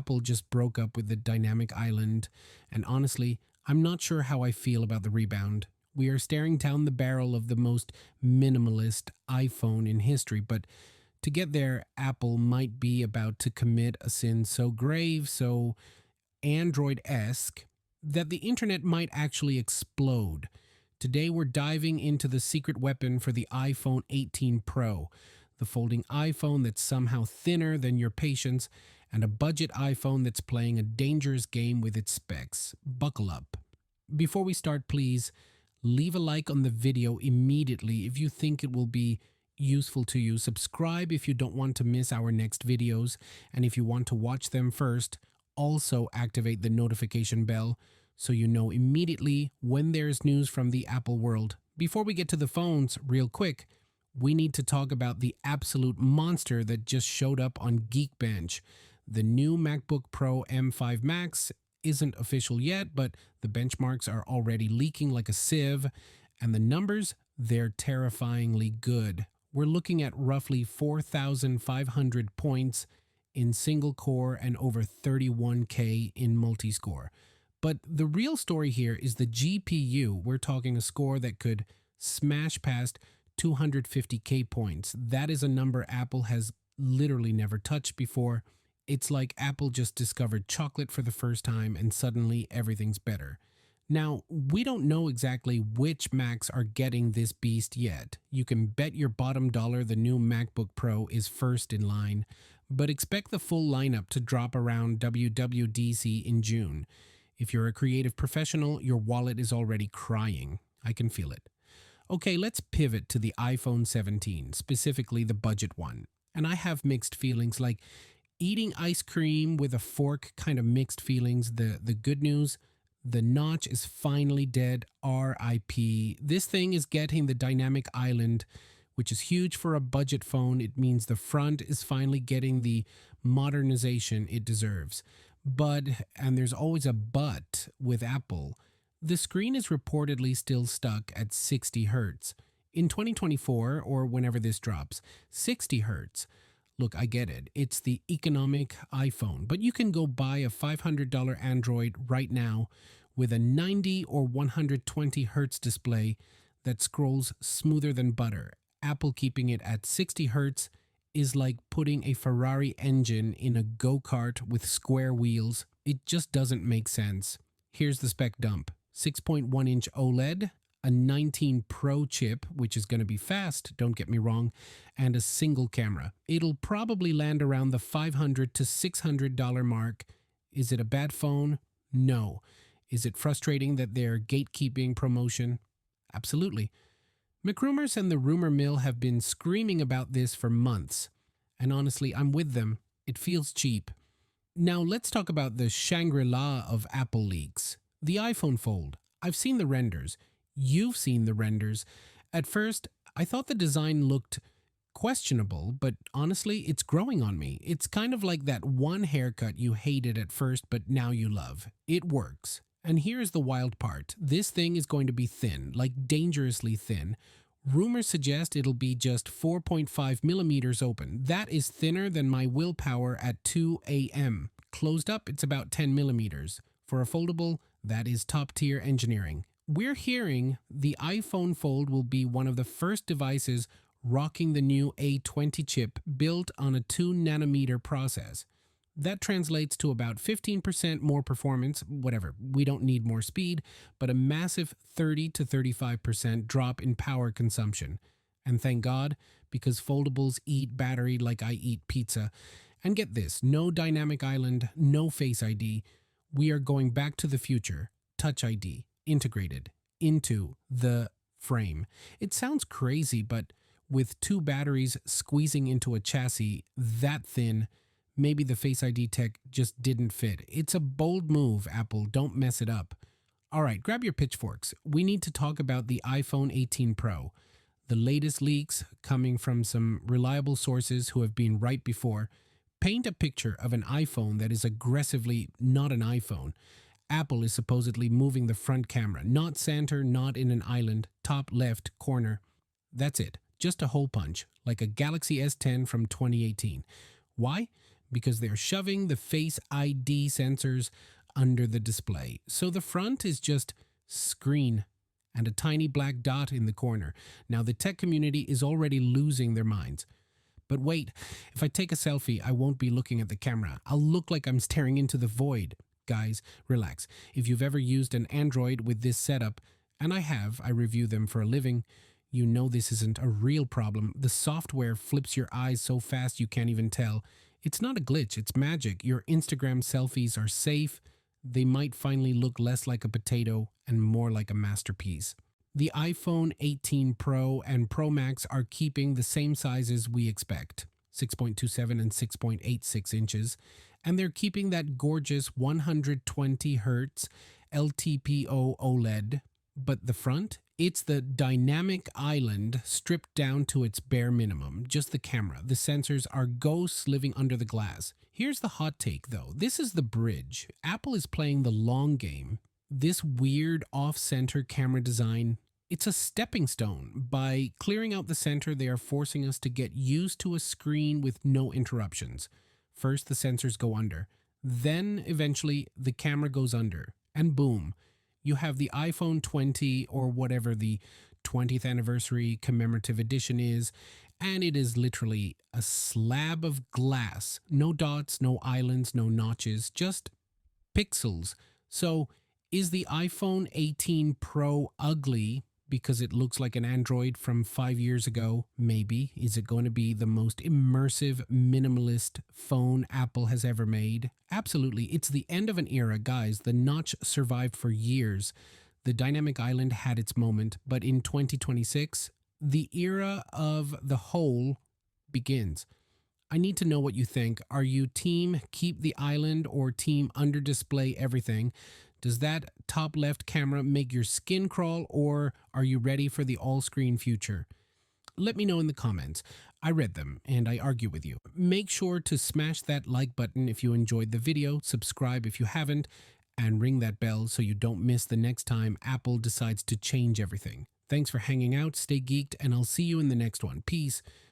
Apple just broke up with the dynamic island, and honestly, I'm not sure how I feel about the rebound. We are staring down the barrel of the most minimalist iPhone in history, but to get there, Apple might be about to commit a sin so grave, so Android esque, that the internet might actually explode. Today, we're diving into the secret weapon for the iPhone 18 Pro, the folding iPhone that's somehow thinner than your patience, and a budget iPhone that's playing a dangerous game with its specs. Buckle up. Before we start, please leave a like on the video immediately if you think it will be useful to you. Subscribe if you don't want to miss our next videos, and if you want to watch them first, also activate the notification bell so you know immediately when there's news from the Apple world. Before we get to the phones, real quick, we need to talk about the absolute monster that just showed up on Geekbench. The new MacBook Pro M5 Max isn't official yet, but the benchmarks are already leaking like a sieve, and the numbers, they're terrifyingly good. We're looking at roughly 4,500 points in single core and over 31K in multi-score. But the real story here is the GPU. We're talking a score that could smash past 250K points. That is a number Apple has literally never touched before. It's like Apple just discovered chocolate for the first time and suddenly everything's better. Now, we don't know exactly which Macs are getting this beast yet. You can bet your bottom dollar the new MacBook Pro is first in line, but expect the full lineup to drop around WWDC in June. If you're a creative professional, your wallet is already crying. I can feel it. Okay, let's pivot to the iPhone 17, specifically the budget one. And I have mixed feelings, like eating ice cream with a fork, kind of mixed feelings. The good news, the notch is finally dead, RIP. This thing is getting the dynamic island, which is huge for a budget phone. It means the front is finally getting the modernization it deserves. But, and there's always a but with Apple, the screen is reportedly still stuck at 60 Hz. In 2024, or whenever this drops, 60 Hz. Look, I get it. It's the economic iPhone, but you can go buy a $500 Android right now with a 90 or 120 Hz display that scrolls smoother than butter. Apple keeping it at 60 Hz is like putting a Ferrari engine in a go-kart with square wheels. It just doesn't make sense. Here's the spec dump. 6.1-inch OLED, a 19 Pro chip, which is going to be fast, don't get me wrong, and a single camera. It'll probably land around the $500 to $600 mark. Is it a bad phone? No. Is it frustrating that they're gatekeeping promotion? Absolutely. McRumors and the rumor mill have been screaming about this for months, and honestly, I'm with them. It feels cheap. Now let's talk about the Shangri-La of Apple leaks. The iPhone Fold. I've seen the renders. You've seen the renders. At first, I thought the design looked questionable, but honestly, it's growing on me. It's kind of like that one haircut you hated at first, but now you love. It works. And here's the wild part. This thing is going to be thin, like dangerously thin. Rumors suggest it'll be just 4.5 millimeters open. That is thinner than my willpower at 2 a.m. Closed up, it's about 10 millimeters. For a foldable, that is top-tier engineering. We're hearing the iPhone Fold will be one of the first devices rocking the new A20 chip built on a 2-nanometer process. That translates to about 15% more performance, whatever, we don't need more speed, but a massive 30 to 35% drop in power consumption. And thank God, because foldables eat battery like I eat pizza. And get this, no dynamic island, no Face ID. We are going back to the future, Touch ID, integrated into the frame. It sounds crazy, but with 2 batteries squeezing into a chassis that thin, maybe the Face ID tech just didn't fit. It's a bold move, Apple. Don't mess it up. All right, grab your pitchforks. We need to talk about the iPhone 18 Pro. The latest leaks, coming from some reliable sources who have been right before, paint a picture of an iPhone that is aggressively not an iPhone. Apple is supposedly moving the front camera, not center, not in an island, top left corner. That's it. Just a hole punch, like a Galaxy S10 from 2018. Why? because they're shoving the Face ID sensors under the display. So the front is just screen and a tiny black dot in the corner. Now the tech community is already losing their minds. But wait, if I take a selfie, I won't be looking at the camera. I'll look like I'm staring into the void. Guys, relax. If you've ever used an Android with this setup, and I review them for a living, you know this isn't a real problem. The software flips your eyes so fast you can't even tell. It's not a glitch, it's magic. Your Instagram selfies are safe. They might finally look less like a potato and more like a masterpiece. The iPhone 18 Pro and Pro Max are keeping the same sizes we expect, 6.27 and 6.86 inches, and they're keeping that gorgeous 120 Hz LTPO OLED. But the front? It's the dynamic island stripped down to its bare minimum. Just the camera. The sensors are ghosts living under the glass. Here's the hot take though. This is the bridge. Apple is playing the long game. This weird off-center camera design, it's a stepping stone. By clearing out the center, they are forcing us to get used to a screen with no interruptions. First, the sensors go under. Then, eventually, the camera goes under. And boom, you have the iPhone 20 or whatever the 20th anniversary commemorative edition is, and it is literally a slab of glass. No dots, no islands, no notches, just pixels. So, is the iPhone 18 Pro ugly because it looks like an Android from 5 years ago? Maybe. Is it going to be the most immersive, minimalist phone Apple has ever made? Absolutely. It's the end of an era, guys. The notch survived for years. The dynamic island had its moment, but in 2026, the era of the whole begins. I need to know what you think. Are you team keep the island or team under display everything? Does that top left camera make your skin crawl, or are you ready for the all-screen future? Let me know in the comments. I read them and I argue with you. Make sure to smash that like button if you enjoyed the video, subscribe if you haven't, and ring that bell so you don't miss the next time Apple decides to change everything. Thanks for hanging out, stay geeked, and I'll see you in the next one. Peace.